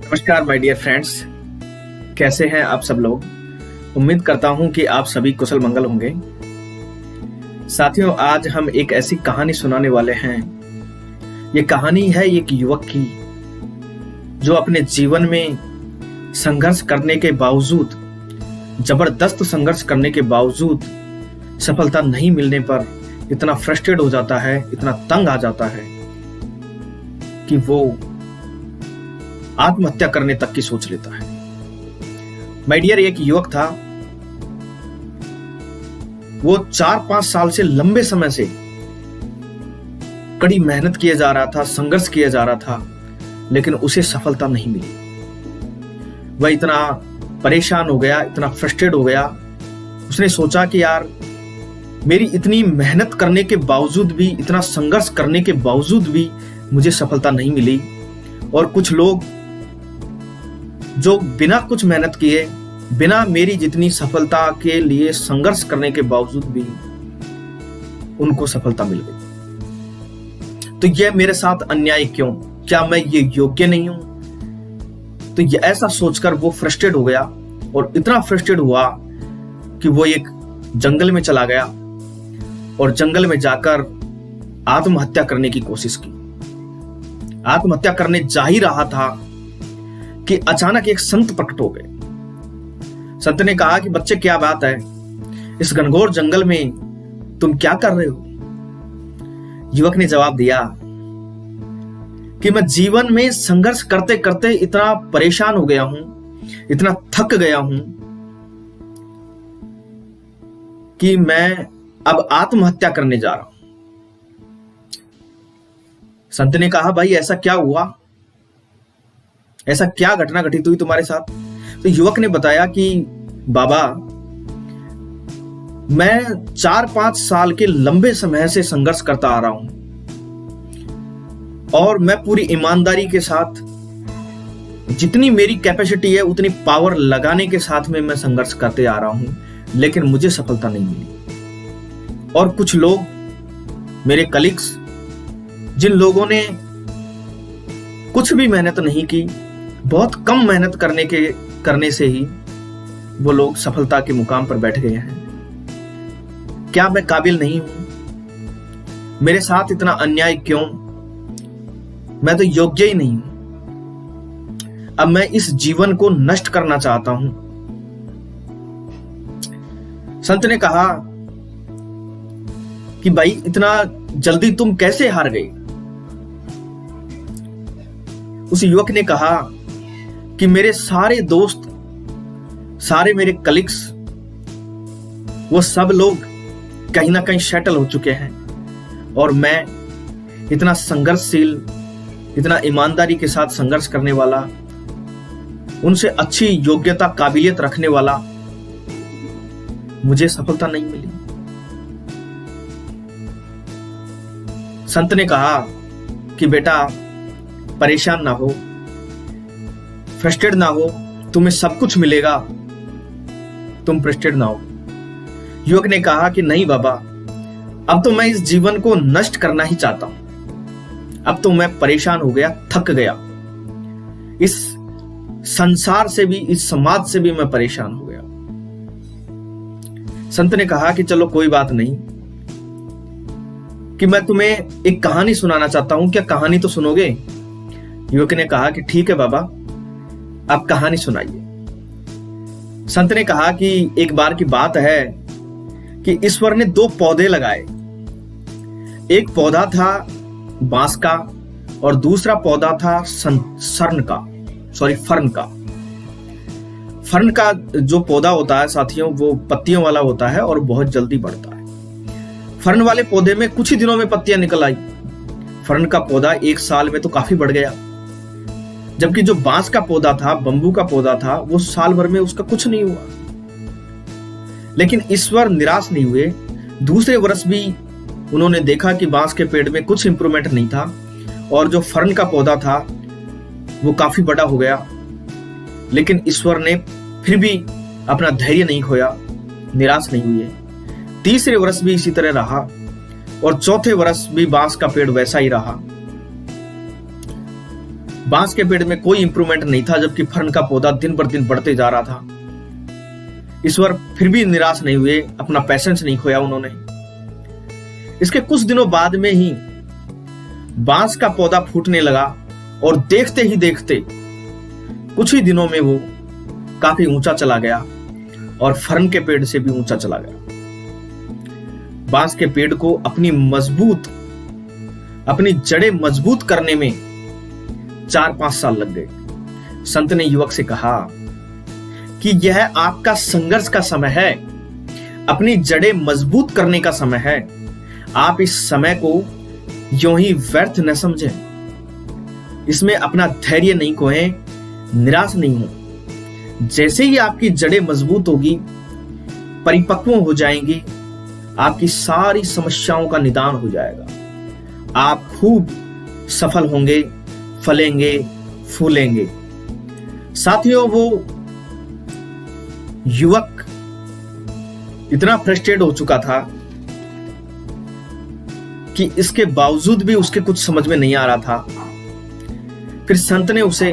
नमस्कार my dear friends. कैसे हैं आप सब लोग। उम्मीद करता हूं कि आप सभी कुशल मंगल होंगे। साथियों, आज हम एक ऐसी कहानी सुनाने वाले हैं। ये कहानी है एक युवक की जो अपने जीवन में संघर्ष करने के बावजूद, जबरदस्त संघर्ष करने के बावजूद सफलता नहीं मिलने पर इतना फ्रस्ट्रेट हो जाता है, इतना तंग आ जाता है कि वो आत्महत्या करने तक की सोच लेता है। माय डियर, एक युवक था। वो 4-5 साल से, लंबे समय से कड़ी मेहनत किया जा रहा था, संघर्ष किया जा रहा था, लेकिन उसे सफलता नहीं मिली। वह इतना परेशान हो गया, इतना फ्रस्ट्रेट हो गया। उसने सोचा कि यार, मेरी इतनी मेहनत करने के बावजूद भी, इतना संघर्ष करने के बावजूद भी मुझे सफलता नहीं मिली। और कुछ लोग जो बिना कुछ मेहनत किए, बिना मेरी जितनी सफलता के लिए संघर्ष करने के बावजूद भी उनको सफलता मिल गई। तो यह मेरे साथ अन्याय क्यों? क्या मैं ये योग्य नहीं हूं? तो ये ऐसा सोचकर वो फ्रस्ट्रेट हो गया और इतना फ्रस्ट्रेट हुआ कि वो एक जंगल में चला गया और जंगल में जाकर आत्महत्या करने की कोशिश की। आत्महत्या करने जा ही रहा था कि अचानक एक संत प्रकट हो गए। संत ने कहा कि बच्चे, क्या बात है, इस घनघोर जंगल में तुम क्या कर रहे हो? युवक ने जवाब दिया कि मैं जीवन में संघर्ष करते करते इतना परेशान हो गया हूं, इतना थक गया हूं कि मैं अब आत्महत्या करने जा रहा हूं। संत ने कहा, भाई ऐसा क्या हुआ? ऐसा क्या घटना घटित हुई तुम्हारे साथ? तो युवक ने बताया कि बाबा, मैं 4-5 साल के लंबे समय से संघर्ष करता आ रहा हूं और मैं पूरी ईमानदारी के साथ, जितनी मेरी कैपेसिटी है उतनी पावर लगाने के साथ में मैं संघर्ष करते आ रहा हूं, लेकिन मुझे सफलता नहीं मिली। और कुछ लोग, मेरे कलीग्स, जिन लोगों ने कुछ भी मेहनत नहीं की, बहुत कम मेहनत करने से ही वो लोग सफलता के मुकाम पर बैठ गए हैं। क्या मैं काबिल नहीं हूं? मेरे साथ इतना अन्याय क्यों? मैं तो योग्य ही नहीं हूं। अब मैं इस जीवन को नष्ट करना चाहता हूं। संत ने कहा कि भाई, इतना जल्दी तुम कैसे हार गए? उस युवक ने कहा कि मेरे सारे दोस्त, सारे मेरे कलीग्स, वो सब लोग कहीं ना कहीं सेटल हो चुके हैं और मैं इतना संघर्षशील, इतना ईमानदारी के साथ संघर्ष करने वाला, उनसे अच्छी योग्यता, काबिलियत रखने वाला, मुझे सफलता नहीं मिली। संत ने कहा कि बेटा, परेशान ना हो, फ्रस्ट्रेट ना हो, तुम्हें सब कुछ मिलेगा, तुम फ्रस्ट्रेट ना हो। युवक ने कहा कि नहीं बाबा, अब तो मैं इस जीवन को नष्ट करना ही चाहता हूं। अब तो मैं परेशान हो गया, थक गया। इस संसार से भी, इस समाज से भी मैं परेशान हो गया। संत ने कहा कि चलो कोई बात नहीं, कि मैं तुम्हें एक कहानी सुनाना चाहता हूं, क्या कहानी तो सुनोगे? युवक ने कहा कि ठीक है बाबा, आप कहानी सुनाइए। संत ने कहा कि एक बार की बात है कि ईश्वर ने 2 पौधे लगाए। एक पौधा था बांस का और दूसरा पौधा था फर्न का। फर्न का जो पौधा होता है साथियों, वो पत्तियों वाला होता है और बहुत जल्दी बढ़ता है। फर्न वाले पौधे में कुछ ही दिनों में पत्तियां निकल आई। फर्न का पौधा 1 साल में तो काफी बढ़ गया, जबकि जो बांस का पौधा था, बंबू का पौधा था, वो साल भर में उसका कुछ नहीं हुआ। लेकिन ईश्वर निराश नहीं हुए। दूसरे वर्ष भी उन्होंने देखा कि बांस के पेड़ में कुछ इंप्रूवमेंट नहीं था और जो फर्न का पौधा था वो काफी बड़ा हो गया। लेकिन ईश्वर ने फिर भी अपना धैर्य नहीं खोया, निराश नहीं हुए। तीसरे वर्ष भी इसी तरह रहा और चौथे वर्ष भी बांस का पेड़ वैसा ही रहा। बांस के पेड़ में कोई इंप्रूवमेंट नहीं था, जबकि फर्न का पौधा दिन पर दिन बढ़ते जा रहा था। ईश्वर फिर भी निराश नहीं हुए, अपना पैशंस नहीं खोया उन्होंने। इसके कुछ दिनों बाद में ही बांस का पौधा फूटने लगा और देखते ही देखते कुछ ही दिनों में वो काफी ऊंचा चला गया और फर्न के पेड़ से भी ऊंचा चला गया। बांस के पेड़ को अपनी जड़ें मजबूत करने में 4-5 साल लग गए। संत ने युवक से कहा कि यह आपका संघर्ष का समय है, अपनी जड़ें मजबूत करने का समय है। आप इस समय को यूं ही व्यर्थ न समझें, इसमें अपना धैर्य नहीं खोएं, निराश नहीं हो। जैसे ही आपकी जड़ें मजबूत होगी, परिपक्व हो जाएंगी, आपकी सारी समस्याओं का निदान हो जाएगा। आप खूब सफल होंगे, फलेंगे, फूलेंगे। साथियों, वो युवक इतना फ्रस्ट्रेट हो चुका था कि इसके बावजूद भी उसके कुछ समझ में नहीं आ रहा था। फिर संत ने उसे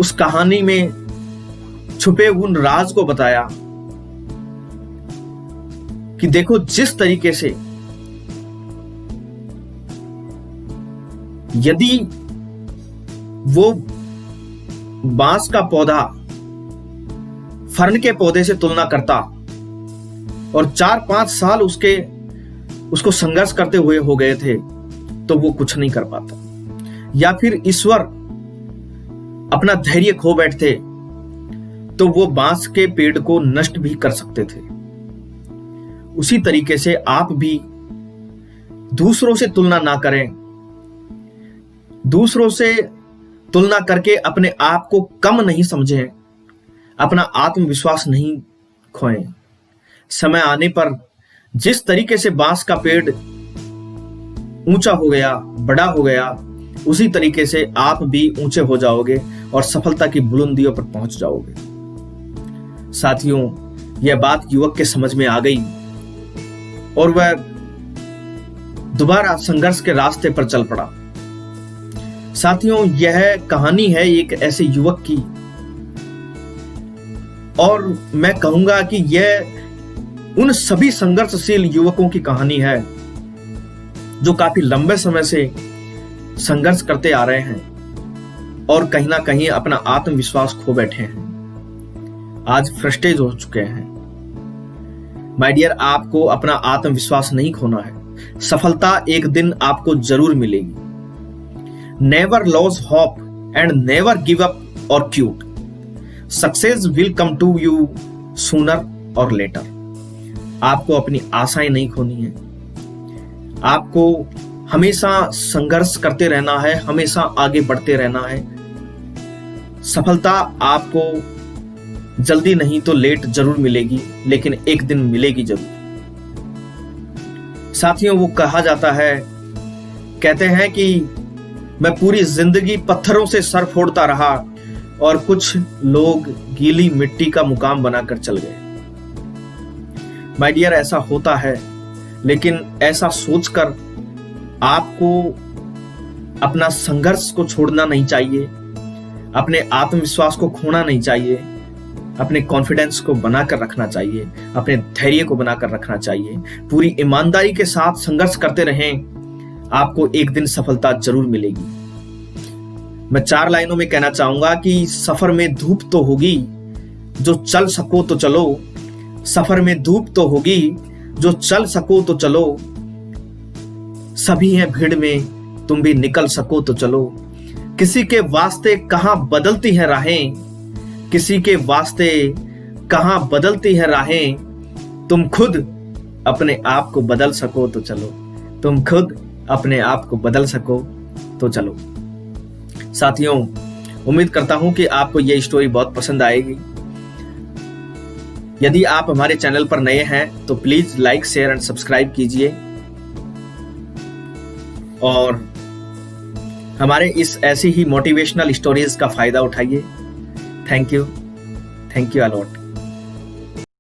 उस कहानी में छुपे उन राज को बताया कि देखो, जिस तरीके से यदि वो बांस का पौधा फर्न के पौधे से तुलना करता और 4-5 साल उसको संघर्ष करते हुए हो गए थे, तो वो कुछ नहीं कर पाता। या फिर ईश्वर अपना धैर्य खो बैठते तो वो बांस के पेड़ को नष्ट भी कर सकते थे। उसी तरीके से आप भी दूसरों से तुलना ना करें, दूसरों से तुलना करके अपने आप को कम नहीं समझें, अपना आत्मविश्वास नहीं खोएं। समय आने पर जिस तरीके से बांस का पेड़ ऊंचा हो गया, बड़ा हो गया, उसी तरीके से आप भी ऊंचे हो जाओगे और सफलता की बुलंदियों पर पहुंच जाओगे। साथियों, यह बात युवक के समझ में आ गई और वह दोबारा संघर्ष के रास्ते पर चल पड़ा। साथियों, यह कहानी है एक ऐसे युवक की, और मैं कहूंगा कि यह उन सभी संघर्षशील युवकों की कहानी है जो काफी लंबे समय से संघर्ष करते आ रहे हैं और कहीं ना कहीं अपना आत्मविश्वास खो बैठे हैं, आज फ्रस्ट्रेट हो चुके हैं। माय डियर, आपको अपना आत्मविश्वास नहीं खोना है। सफलता एक दिन आपको जरूर मिलेगी। Never loss hope and never give up or quit. Success will come to you sooner or later. आपको अपनी आशाएं नहीं खोनी है। आपको हमेशा संघर्ष करते रहना है, हमेशा आगे बढ़ते रहना है। सफलता आपको जल्दी नहीं तो लेट जरूर मिलेगी, लेकिन एक दिन मिलेगी जरूर। साथियों, वो कहा जाता है, कहते हैं कि मैं पूरी जिंदगी पत्थरों से सर फोड़ता रहा और कुछ लोग गीली मिट्टी का मुकाम बनाकर चल गए। माय डियर, ऐसा होता है, लेकिन ऐसा सोचकर आपको अपना संघर्ष को छोड़ना नहीं चाहिए, अपने आत्मविश्वास को खोना नहीं चाहिए, अपने कॉन्फिडेंस को बनाकर रखना चाहिए, अपने धैर्य को बनाकर रखना चाहिए। पूरी ईमानदारी के साथ संघर्ष करते रहें, आपको एक दिन सफलता जरूर मिलेगी। मैं 4 लाइनों में कहना चाहूंगा कि सफर में धूप तो होगी, जो चल सको तो चलो। सफर में धूप तो होगी, जो चल सको तो चलो। सभी हैं भीड़ में, तुम भी निकल सको तो चलो। किसी के वास्ते कहां बदलती हैं राहें, किसी के वास्ते कहां बदलती हैं राहें। तुम खुद अपने आप को बदल सको तो चलो। तुम खुद अपने आप को बदल सको तो चलो। साथियों, उम्मीद करता हूं कि आपको यह स्टोरी बहुत पसंद आएगी। यदि आप हमारे चैनल पर नए हैं तो please like, share and subscribe कीजिए और हमारे इस ऐसी ही मोटिवेशनल स्टोरीज का फायदा उठाइए। Thank you a lot.